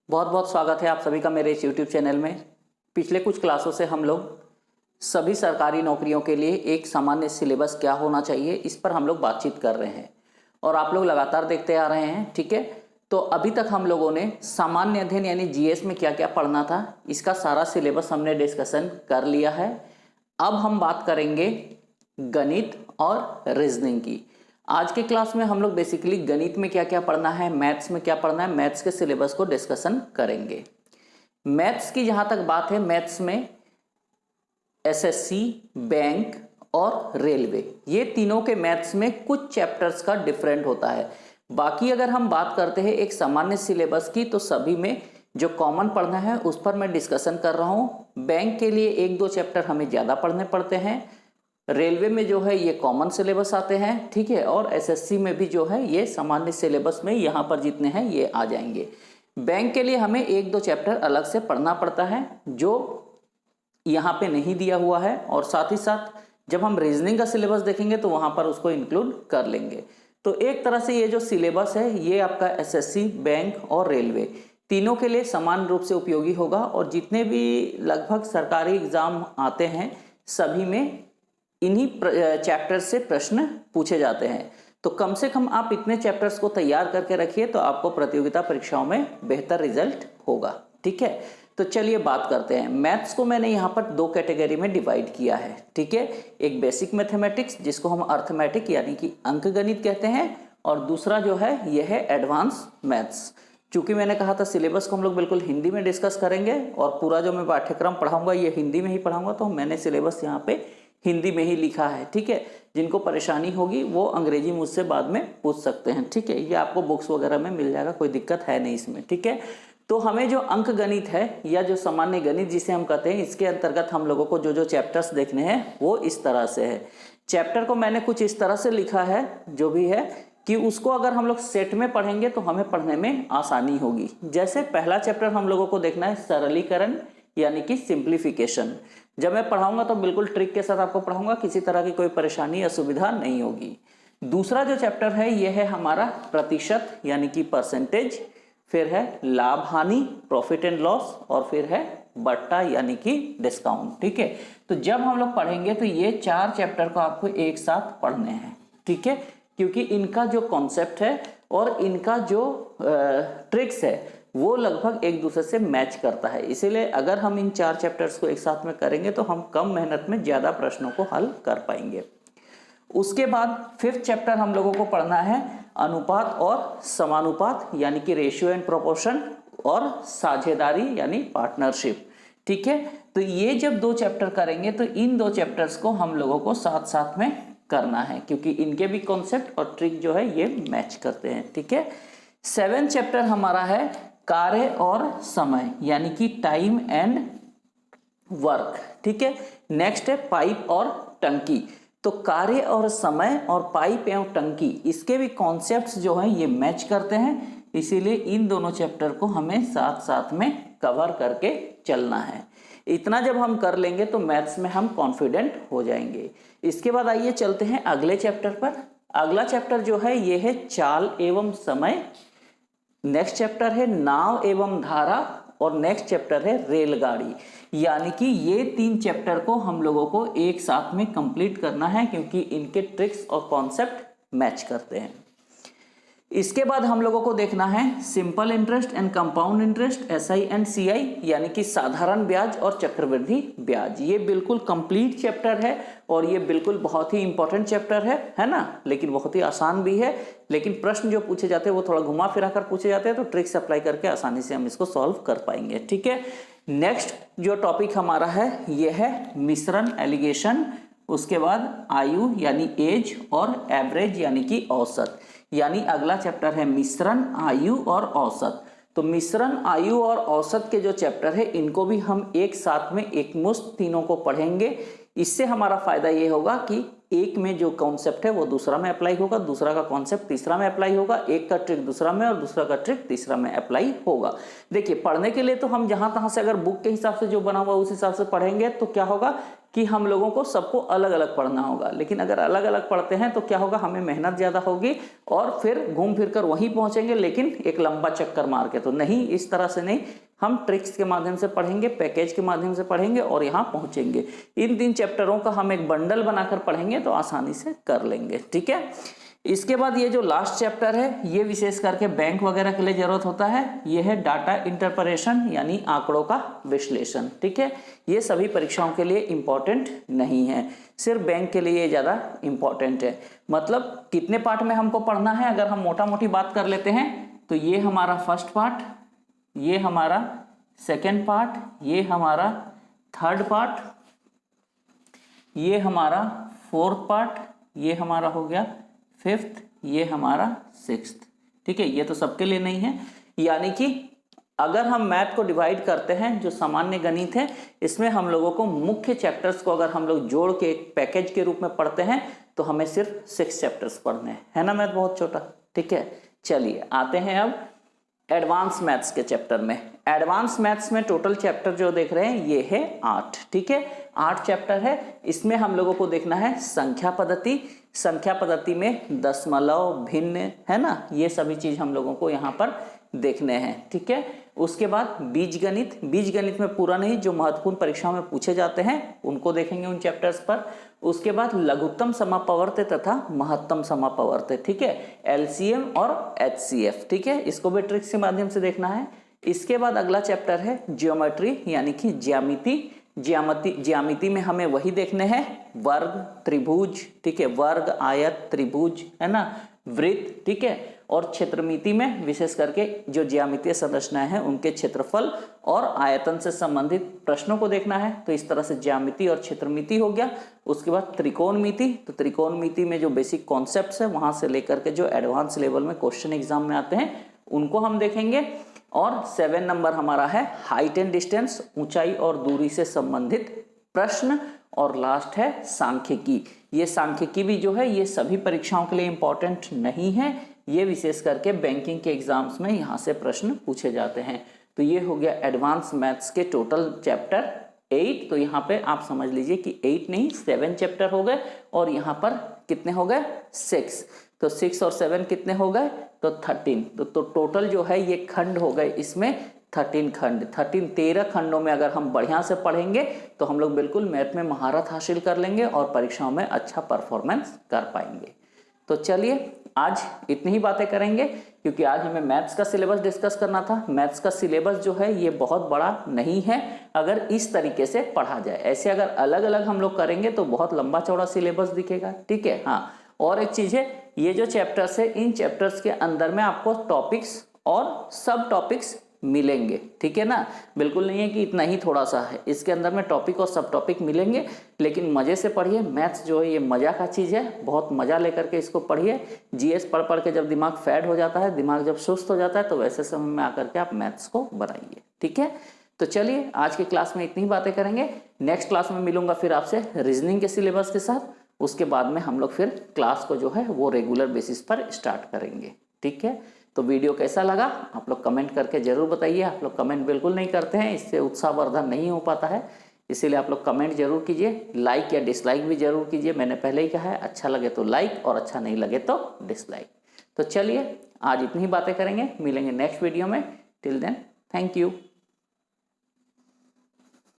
बहुत बहुत स्वागत है आप सभी का मेरे इस YouTube चैनल में। पिछले कुछ क्लासों से हम लोग सभी सरकारी नौकरियों के लिए एक सामान्य सिलेबस क्या होना चाहिए इस पर हम लोग बातचीत कर रहे हैं और आप लोग लगातार देखते आ रहे हैं। ठीक है, तो अभी तक हम लोगों ने सामान्य अध्ययन यानी जीएस में क्या क्या पढ़ना था इसका सारा सिलेबस हमने डिस्कशन कर लिया है। अब हम बात करेंगे गणित और रीजनिंग की। आज के क्लास में हम लोग बेसिकली गणित में क्या क्या पढ़ना है, मैथ्स में क्या पढ़ना है, मैथ्स के सिलेबस को डिस्कशन करेंगे। मैथ्स की जहां तक बात है, मैथ्स में एसएससी, बैंक और रेलवे, ये तीनों के मैथ्स में कुछ चैप्टर्स का डिफरेंट होता है। बाकी अगर हम बात करते हैं एक सामान्य सिलेबस की, तो सभी में जो कॉमन पढ़ना है उस पर मैं डिस्कशन कर रहा हूं। बैंक के लिए एक दो चैप्टर हमें ज्यादा पढ़ने पड़ते हैं, रेलवे में जो है ये कॉमन सिलेबस आते हैं, ठीक है, और एसएससी में भी जो है ये सामान्य सिलेबस में यहाँ पर जितने हैं ये आ जाएंगे। बैंक के लिए हमें एक दो चैप्टर अलग से पढ़ना पड़ता है जो यहाँ पे नहीं दिया हुआ है, और साथ ही साथ जब हम रीजनिंग का सिलेबस देखेंगे तो वहाँ पर उसको इंक्लूड कर लेंगे। तो एक तरह से ये जो सिलेबस है ये आपका एसएससी, बैंक और रेलवे तीनों के लिए समान रूप से उपयोगी होगा, और जितने भी लगभग सरकारी एग्जाम आते हैं सभी में इन्हीं चैप्टर से प्रश्न पूछे जाते हैं। तो कम से कम आप इतने चैप्टर्स को तैयार करके रखिए तो आपको प्रतियोगिता परीक्षाओं में बेहतर रिजल्ट होगा। ठीक है, तो चलिए बात करते हैं। मैथ्स को मैंने यहाँ पर दो कैटेगरी में डिवाइड किया है। ठीक है, एक बेसिक मैथमेटिक्स जिसको हम अर्थमेटिक यानी कि अंक गणित कहते हैं, और दूसरा जो है यह है एडवांस मैथ्स। चूंकि मैंने कहा था सिलेबस को हम लोग बिल्कुल हिंदी में डिस्कस करेंगे और पूरा जो मैं पाठ्यक्रम पढ़ाऊंगा ये हिंदी में ही पढ़ाऊंगा, तो मैंने सिलेबस यहाँ पे हिंदी में ही लिखा है। ठीक है, जिनको परेशानी होगी वो अंग्रेजी मुझसे बाद में पूछ सकते हैं। ठीक है, ये आपको बुक्स वगैरह में मिल जाएगा, कोई दिक्कत है नहीं इसमें। ठीक है, तो हमें जो अंक गणित है या जो सामान्य गणित जिसे हम कहते हैं, इसके अंतर्गत हम लोगों को जो जो चैप्टर्स देखने हैं वो इस तरह से है। चैप्टर को मैंने कुछ इस तरह से लिखा है जो भी है कि उसको अगर हम लोग सेट में पढ़ेंगे तो हमें पढ़ने में आसानी होगी। जैसे पहला चैप्टर हम लोगों को देखना है सरलीकरण यानी कि सिंप्लीफिकेशन। जब मैं पढ़ाऊंगा तो बिल्कुल ट्रिक के साथ आपको पढ़ाऊंगा, किसी तरह की कोई परेशानी असुविधा नहीं होगी। दूसरा जो चैप्टर है यह है हमारा प्रतिशत यानी कि परसेंटेज, फिर है लाभ हानि प्रॉफिट एंड लॉस, और फिर है बट्टा यानी कि डिस्काउंट। ठीक है, तो जब हम लोग पढ़ेंगे तो ये चार चैप्टर को आपको एक साथ पढ़ने हैं। ठीक है, क्योंकि इनका जो कॉन्सेप्ट है और इनका जो ट्रिक्स है वो लगभग एक दूसरे से मैच करता है। इसीलिए अगर हम इन चार चैप्टर्स को एक साथ में करेंगे तो हम कम मेहनत में ज्यादा प्रश्नों को हल कर पाएंगे। उसके बाद फिफ्थ चैप्टर हम लोगों को पढ़ना है अनुपात और समानुपात यानी कि रेशियो एंड प्रोपोर्शन, और साझेदारी यानी पार्टनरशिप। ठीक है, तो ये जब दो चैप्टर करेंगे तो इन दो चैप्टर्स को हम लोगों को साथ साथ में करना है, क्योंकि इनके भी कॉन्सेप्ट और ट्रिक जो है ये मैच करते हैं। ठीक है, सेवेंथ चैप्टर हमारा है कार्य और समय यानी कि टाइम एंड वर्क। ठीक है, नेक्स्ट है पाइप और टंकी। तो कार्य और समय और पाइप एवं टंकी इसके भी कॉन्सेप्ट्स जो हैं ये मैच करते हैं, इसीलिए इन दोनों चैप्टर को हमें साथ साथ में कवर करके चलना है। इतना जब हम कर लेंगे तो मैथ्स में हम कॉन्फिडेंट हो जाएंगे। इसके बाद आइए चलते हैं अगले चैप्टर पर। अगला चैप्टर जो है ये है चाल एवं समय, नेक्स्ट चैप्टर है नाव एवं धारा, और नेक्स्ट चैप्टर है रेलगाड़ी। यानी कि ये तीन चैप्टर को हम लोगों को एक साथ में कंप्लीट करना है, क्योंकि इनके ट्रिक्स और कॉन्सेप्ट मैच करते हैं। इसके बाद हम लोगों को देखना है simple interest and compound interest, SI and CI यानी कि साधारण ब्याज और चक्रवृद्धि ब्याज। ये बिल्कुल कंप्लीट चैप्टर है और ये बिल्कुल बहुत ही इंपॉर्टेंट चैप्टर है ना, लेकिन बहुत ही आसान भी है। लेकिन प्रश्न जो पूछे जाते हैं वो थोड़ा घुमा फिरा कर पूछे जाते हैं, तो ट्रिक्स अप्लाई करके आसानी से हम इसको सॉल्व कर पाएंगे। ठीक है, नेक्स्ट जो टॉपिक हमारा है ये है मिश्रण एलिगेशन, उसके बाद आयु यानी एज, और एवरेज यानी कि औसत। यानी अगला चैप्टर है मिश्रण, आयु और औसत। तो मिश्रण, आयु और औसत के जो चैप्टर है इनको भी हम एक साथ में एक मुश्त तीनों को पढ़ेंगे। इससे हमारा फायदा ये होगा कि एक में जो कॉन्सेप्ट है वो दूसरा में अप्लाई होगा, दूसरा का कॉन्सेप्ट तीसरा में अप्लाई होगा, एक का ट्रिक दूसरा में और दूसरा का ट्रिक तीसरा में अप्लाई होगा। देखिए पढ़ने के लिए तो हम जहां तहां से अगर बुक के हिसाब से जो बना हुआ उस हिसाब से पढ़ेंगे तो क्या होगा कि हम लोगों को सबको अलग अलग पढ़ना होगा, लेकिन अगर अलग अलग पढ़ते हैं तो क्या होगा, हमें मेहनत ज़्यादा होगी और फिर घूम फिर कर वहीं पहुंचेंगे, लेकिन एक लंबा चक्कर मार के। तो नहीं, इस तरह से नहीं, हम ट्रिक्स के माध्यम से पढ़ेंगे, पैकेज के माध्यम से पढ़ेंगे और यहाँ पहुंचेंगे। इन 3 चैप्टरों का हम एक बंडल बनाकर पढ़ेंगे तो आसानी से कर लेंगे, ठीक है। इसके बाद ये जो लास्ट चैप्टर है ये विशेष करके बैंक वगैरह के लिए जरूरत होता है, ये है डाटा इंटरप्रेशन यानी आंकड़ों का विश्लेषण, ठीक है। ये सभी परीक्षाओं के लिए इंपॉर्टेंट नहीं है, सिर्फ बैंक के लिए ज़्यादा इंपॉर्टेंट है। मतलब कितने पार्ट में हमको पढ़ना है, अगर हम मोटा मोटी बात कर लेते हैं तो ये हमारा फर्स्ट पार्ट, ये हमारा सेकेंड पार्ट, ये हमारा थर्ड पार्ट, ये हमारा फोर्थ पार्ट, ये हमारा हो गया फिफ्थ, ये हमारा सिक्स्थ, ठीक है। ये तो सबके लिए नहीं है, यानी कि अगर हम मैथ को डिवाइड करते हैं, जो सामान्य गणित है इसमें हम लोगों को मुख्य चैप्टर्स को अगर हम लोग जोड़ के एक पैकेज के रूप में पढ़ते हैं तो हमें सिर्फ 6 चैप्टर्स पढ़ने हैं, है ना। मैथ बहुत छोटा, ठीक है। चलिए आते हैं अब एडवांस मैथ्स के चैप्टर में। एडवांस मैथ्स में टोटल चैप्टर जो देख रहे हैं ये है 8, ठीक है। 8 चैप्टर है। इसमें हम लोगों को देखना है संख्या पद्धति, संख्या पद्धति में दशमलव, भिन्न, है ना, ये सभी चीज हम लोगों को यहाँ पर देखने हैं, ठीक है। उसके बाद बीजगणित, बीजगणित में पूरा नहीं, जो महत्वपूर्ण परीक्षाओं में पूछे जाते हैं उनको देखेंगे उन चैप्टर्स पर। उसके बाद लघुत्तम समापवर्त तथा महत्तम समापवर्त, ठीक है, एलसीएम और एचसीएफ, ठीक है, इसको भी ट्रिक्स के माध्यम से देखना है। इसके बाद अगला चैप्टर है ज्योमेट्री यानी कि ज्यामिति। ज्यामिति में हमें वही देखने हैं, वर्ग, त्रिभुज, ठीक है, वर्ग, आयत, त्रिभुज, है ना, वृत्त, ठीक है। और क्षेत्रमिति में विशेष करके जो ज्यामितीय संरचनाएं हैं उनके क्षेत्रफल और आयतन से संबंधित प्रश्नों को देखना है। तो इस तरह से ज्यामिति और क्षेत्रमिति हो गया। उसके बाद त्रिकोणमिति, तो त्रिकोणमिति में जो बेसिक कॉन्सेप्ट्स है वहां से लेकर के जो एडवांस लेवल में क्वेश्चन एग्जाम में आते हैं उनको हम देखेंगे। और 7 नंबर हमारा है हाइट एंड डिस्टेंस, ऊंचाई और दूरी से संबंधित प्रश्न। और लास्ट है सांख्यिकी। ये सांख्यिकी भी जो है ये सभी परीक्षाओं के लिए इंपॉर्टेंट नहीं है, ये विशेष करके बैंकिंग के एग्जाम्स में यहाँ से प्रश्न पूछे जाते हैं। तो ये हो गया एडवांस मैथ्स के टोटल चैप्टर 8। तो यहाँ पे आप समझ लीजिए कि 8 नहीं 7 चैप्टर हो गए और यहाँ पर कितने हो गए 6। तो 6 और 7 कितने हो गए, तो 13। तो टोटल जो है ये खंड हो गए इसमें 13 खंड। 13 खंडों में अगर हम बढ़िया से पढ़ेंगे तो हम लोग बिल्कुल मैथ में महारत हासिल कर लेंगे और परीक्षाओं में अच्छा परफॉर्मेंस कर पाएंगे। तो चलिए आज इतनी ही बातें करेंगे क्योंकि आज हमें मैथ्स का सिलेबस डिस्कस करना था। मैथ्स का सिलेबस जो है ये बहुत बड़ा नहीं है अगर इस तरीके से पढ़ा जाए। ऐसे अगर अलग अलग हम लोग करेंगे तो बहुत लंबा चौड़ा सिलेबस दिखेगा, ठीक है। हाँ, और एक चीज़ है, ये जो चैप्टर्स है इन चैप्टर्स के अंदर में आपको टॉपिक्स और सब टॉपिक्स मिलेंगे, ठीक है ना। बिल्कुल नहीं है कि इतना ही थोड़ा सा है, इसके अंदर में टॉपिक और सब टॉपिक मिलेंगे। लेकिन मज़े से पढ़िए, मैथ्स जो है ये मज़ा का चीज़ है, बहुत मज़ा लेकर के इसको पढ़िए। जीएस पढ़ पढ़ के जब दिमाग फैड हो जाता है, दिमाग जब सुस्त हो जाता है तो वैसे समय में आकर के आप मैथ्स को बनाइए, ठीक है। तो चलिए आज की क्लास में इतनी ही बातें करेंगे। नेक्स्ट क्लास में मिलूंगा फिर आपसे रीजनिंग के सिलेबस के साथ। उसके बाद में हम लोग फिर क्लास को जो है वो रेगुलर बेसिस पर स्टार्ट करेंगे, ठीक है। तो वीडियो कैसा लगा आप लोग कमेंट करके जरूर बताइए। आप लोग कमेंट बिल्कुल नहीं करते हैं, इससे उत्साहवर्धन नहीं हो पाता है, इसीलिए आप लोग कमेंट जरूर कीजिए। लाइक या डिसलाइक भी जरूर कीजिए, मैंने पहले ही कहा है, अच्छा लगे तो लाइक और अच्छा नहीं लगे तो डिसलाइक। तो चलिए आज इतनी ही बातें करेंगे, मिलेंगे नेक्स्ट वीडियो में। Till then thank you.